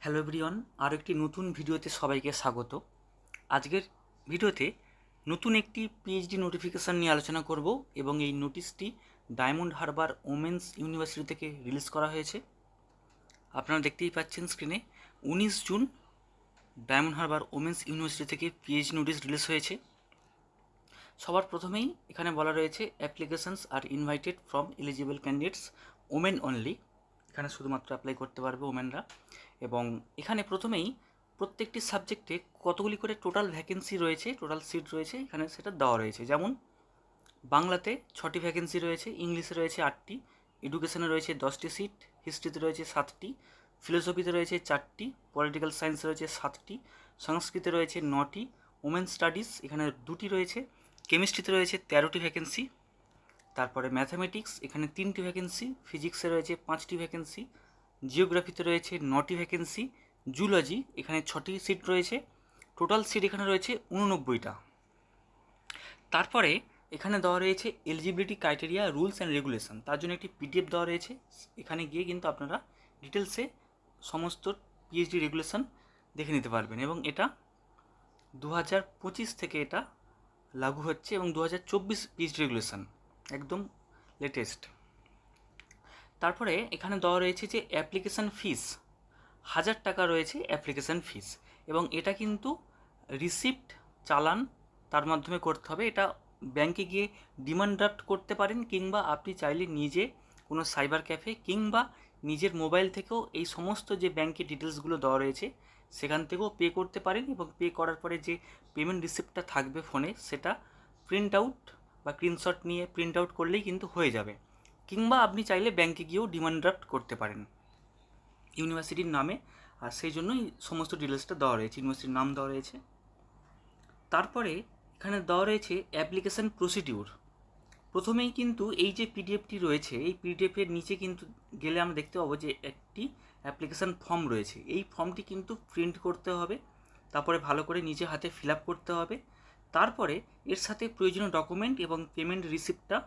Hello everyone, আর একটি নতুন ভিডিওতে সবাইকে স্বাগত। আজকের ভিডিওতে নতুন একটি পিএইচডি নোটিফিকেশান নিয়ে আলোচনা করব এবং এই নোটিশটি ডায়মন্ড হারবার ওমেন্স ইউনিভার্সিটি থেকে রিলিজ করা হয়েছে। আপনারা দেখতেই পাচ্ছেন স্ক্রিনে 19 June Diamond Harbour women's university থেকে পিএইচডি নোটিশ রিলিজ হয়েছে। সবার প্রথমেই এখানে বলা রয়েছে applications are invited from eligible candidates women only. এখানে শুধুমাত্র অ্যাপ্লাই করতে পারবে ওমেনরা। এবং এখানে প্রথমেই প্রত্যেকটি সাবজেক্টে কতগুলি করে টোটাল ভ্যাকেন্সি রয়েছে, টোটাল সিট রয়েছে এখানে সেটা দেওয়া রয়েছে। যেমন বাংলাতে 6টি ভ্যাকেন্সি রয়েছে, ইংলিশে রয়েছে 8টি, এডুকেশনে রয়েছে 10টি সিট, হিস্ট্রিতে রয়েছে 7টি, ফিলোসফিতে রয়েছে 4টি, পলিটিক্যাল সায়েন্সে রয়েছে 7টি, সংস্কৃতে রয়েছে 9টি, ওমেন স্টাডিজ এখানে 2টি রয়েছে, কেমিস্ট্রিতে রয়েছে 13টি ভ্যাকেন্সি, তারপরে ম্যাথামেটিক্স এখানে 3টি ভ্যাকেন্সি, ফিজিক্সে রয়েছে 5টি ভ্যাকেন্সি, জিওগ্রাফিতে রয়েছে 9টি ভ্যাকেন্সি, জুলজি এখানে 6টি সিট রয়েছে, টোটাল সিট এখানে রয়েছে 89টা। তারপরে এখানে দেওয়া রয়েছে eligibility criteria, rules and regulation, তার জন্য একটি পিডিএফ দেওয়া রয়েছে। এখানে গিয়ে কিন্তু আপনারা ডিটেলসে সমস্ত পিএইচডি রেগুলেশন দেখে নিতে পারবেন এবং এটা 2025 থেকে এটা লাগু হচ্ছে এবং 2024 পিএইচডি রেগুলেশন একদম লেটেস্ট। তারপরে এখানে দেওয়া রয়েছে যে অ্যাপ্লিকেশান ফিস 1000 টাকা রয়েছে অ্যাপ্লিকেশান ফিস, এবং এটা কিন্তু রিসিপ্ট চালান তার মাধ্যমে করতে হবে। এটা ব্যাংকে গিয়ে ডিমান্ড ড্রাফট করতে পারেন, কিংবা আপনি চাইলে নিজে কোনো সাইবার ক্যাফে কিংবা নিজের মোবাইল থেকেও এই সমস্ত যে ব্যাংকের ডিটেলসগুলো দেওয়া রয়েছে সেখান থেকেও পে করতে পারেন, এবং পে করার পরে যে পেমেন্ট রিসিপ্টটা থাকবে ফোনে সেটা প্রিন্ট আউট বা স্ক্রিনশট নিয়ে প্রিন্ট আউট করলেই কিন্তু হয়ে যাবে, কিংবা আপনি চাইলে ব্যাংকে গিয়েও ডিমান্ড ড্রাফট করতে পারেন ইউনিভার্সিটির নামে। আর সেই জন্যই সমস্ত ডিটেলসটা দেওয়া রয়েছে, ইউনিভার্সিটির নাম দেওয়া রয়েছে। তারপরে এখানে দেওয়া রয়েছে অ্যাপ্লিকেশান প্রসিডিউর। প্রথমেই কিন্তু এই যে পিডিএফটি রয়েছে এই পিডিএফের নিচে কিন্তু গেলে আমরা দেখতে পাবো যে একটি অ্যাপ্লিকেশান ফর্ম রয়েছে। এই ফর্মটি কিন্তু প্রিন্ট করতে হবে, তারপরে ভালো করে নিজে হাতে ফিল আপ করতে হবে, তারপরে এর সাথে প্রয়োজনীয় ডকুমেন্ট এবং পেমেন্ট রিসিপ্টটা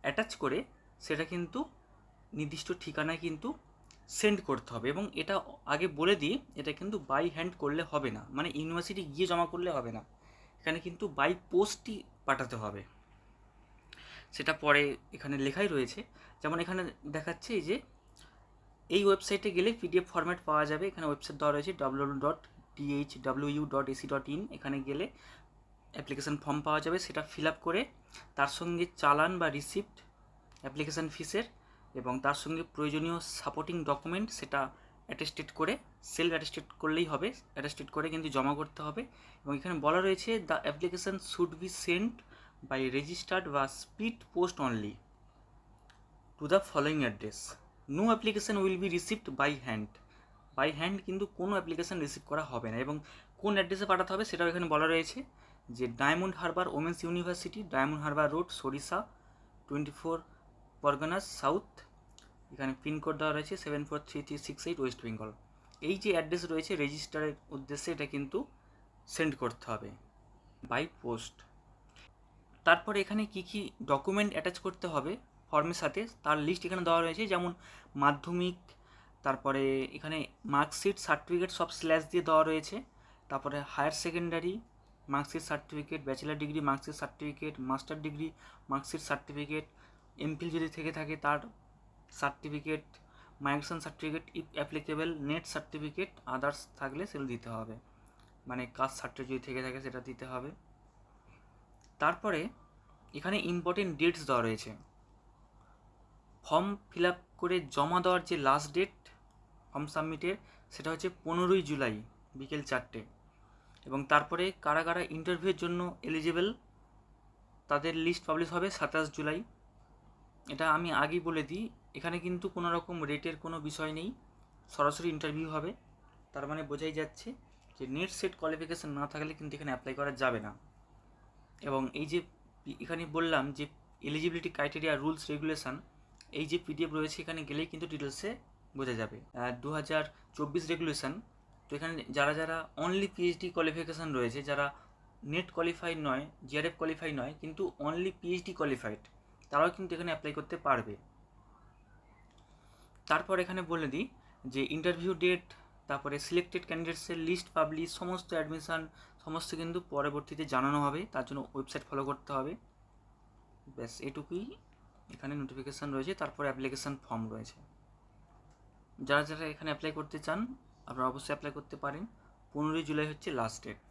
অ্যাটাচ করে সেটা কিন্তু নির্দিষ্ট ঠিকানায় কিন্তু সেন্ড করতে হবে। এবং এটা আগে বলে দিই, এটা কিন্তু বাই হ্যান্ড করলে হবে না, মানে ইউনিভার্সিটি গিয়ে জমা করলে হবে না, এখানে কিন্তু বাই পোস্টই পাঠাতে হবে। সেটা পরে এখানে লেখাই রয়েছে। যেমন এখানে দেখাচ্ছে এই যে এই ওয়েবসাইটে গেলে পিডিএফ ফরম্যাট পাওয়া যাবে। এখানে ওয়েবসাইট দেওয়া রয়েছে www.dhwu.ac.in। এখানে গেলে অ্যাপ্লিকেশান ফর্ম পাওয়া যাবে, সেটা ফিল আপ করে তার সঙ্গে চালান বা রিসিপ্ট অ্যাপ্লিকেশান ফিসের এবং তার সঙ্গে প্রয়োজনীয় সাপোর্টিং ডকুমেন্ট সেটা অ্যাটেস্টেড করে, সেলফ অ্যাটেস্টেড করলেই হবে, অ্যাটেস্টেড করে কিন্তু জমা করতে হবে। এবং এখানে বলা রয়েছে the application should be sent by registered বা speed post only to the following address. No application will be received by hand. By hand কিন্তু কোনো অ্যাপ্লিকেশান রিসিভ করা হবে না। এবং কোন অ্যাড্রেসে পাঠাতে হবে সেটাও এখানে বলা রয়েছে যে diamond Harbour women's university, diamond Harbour road, সরিষা, 24 পরগনাস সাউথ। এখানে পিনকোড দেওয়া রয়েছে 743368 ওয়েস্ট বেঙ্গল। এই যে অ্যাড্রেস রয়েছে রেজিস্টারের উদ্দেশ্যে এটা কিন্তু সেন্ড করতে হবে বাই পোস্ট। তারপরে এখানে কি কি ডকুমেন্ট অ্যাটাচ করতে হবে ফর্মের সাথে তার লিস্ট এখানে দেওয়া রয়েছে। যেমন মাধ্যমিক, তারপরে এখানে মার্কশিট, সার্টিফিকেট সব স্ল্যাশ দিয়ে দেওয়া রয়েছে। তারপরে higher secondary marksheet certificate, bachelor degree marksheet certificate, master degree marksheet certificate, MPhil যদি থেকে থাকে তার certificate, migration certificate if applicable, NET certificate, others থাকলে সেগুলো দিতে হবে, মানে কাস্ট সার্টিফিকেট যদি থেকে থাকে সেটা দিতে হবে। তারপরে এখানে ইম্পর্টেন্ট ডেটস দেওয়া রয়েছে। ফর্ম ফিল আপ করে জমা দেওয়ার যে লাস্ট ডেট ফর্ম সাবমিটের সেটা হচ্ছে 15ই জুলাই বিকেল 4টে। এবং তারপরে কারা কারা ইন্টারভিউয়ের জন্য এলিজিবল তাদের লিস্ট পাবলিশ হবে 27 জুলাই। এটা আমি আগেই বলে দিই, এখানে কিন্তু কোনো রকম রেটের কোনো বিষয় নেই, সরাসরি ইন্টারভিউ হবে। তার মানে বোঝাই যাচ্ছে যে নেট সেট কোয়ালিফিকেশান না থাকলে কিন্তু এখানে অ্যাপ্লাই করা যাবে না। এবং এই যে এখানে বললাম যে এলিজিবিলিটি ক্রাইটেরিয়া, রুলস, রেগুলেশন, এই যে পিডিএফ রয়েছে এখানে গেলেই কিন্তু ডিটেলসে বোঝা যাবে। 2024 রেগুলেশন। তো এখানে যারা যারা অনলি পিএইচডি কোয়ালিফিকেশান রয়েছে, যারা নেট কোয়ালিফাইড নয়, জিআরএফ কোয়ালিফাইড নয়, কিন্তু অনলি পিএইচডি কোয়ালিফাইড, তারাও কিন্তু এখানে অ্যাপ্লাই করতে পারবে। তারপর এখানে বলে দিই যে ইন্টারভিউ ডেট তারপরে সিলেক্টেড ক্যান্ডিডেটসের লিস্ট পাবলিশ, সমস্ত অ্যাডমিশান সমস্ত কিন্তু পরবর্তীতে জানানো হবে, তার জন্য ওয়েবসাইট ফলো করতে হবে। ব্যাস এটুকুই এখানে নোটিফিকেশান রয়েছে। তারপরে অ্যাপ্লিকেশান ফর্ম রয়েছে। যারা যারা এখানে অ্যাপ্লাই করতে চান আপনারা অবশ্যই অ্যাপ্লাই করতে পারেন। 15ই জুলাই হচ্ছে লাস্ট ডেট।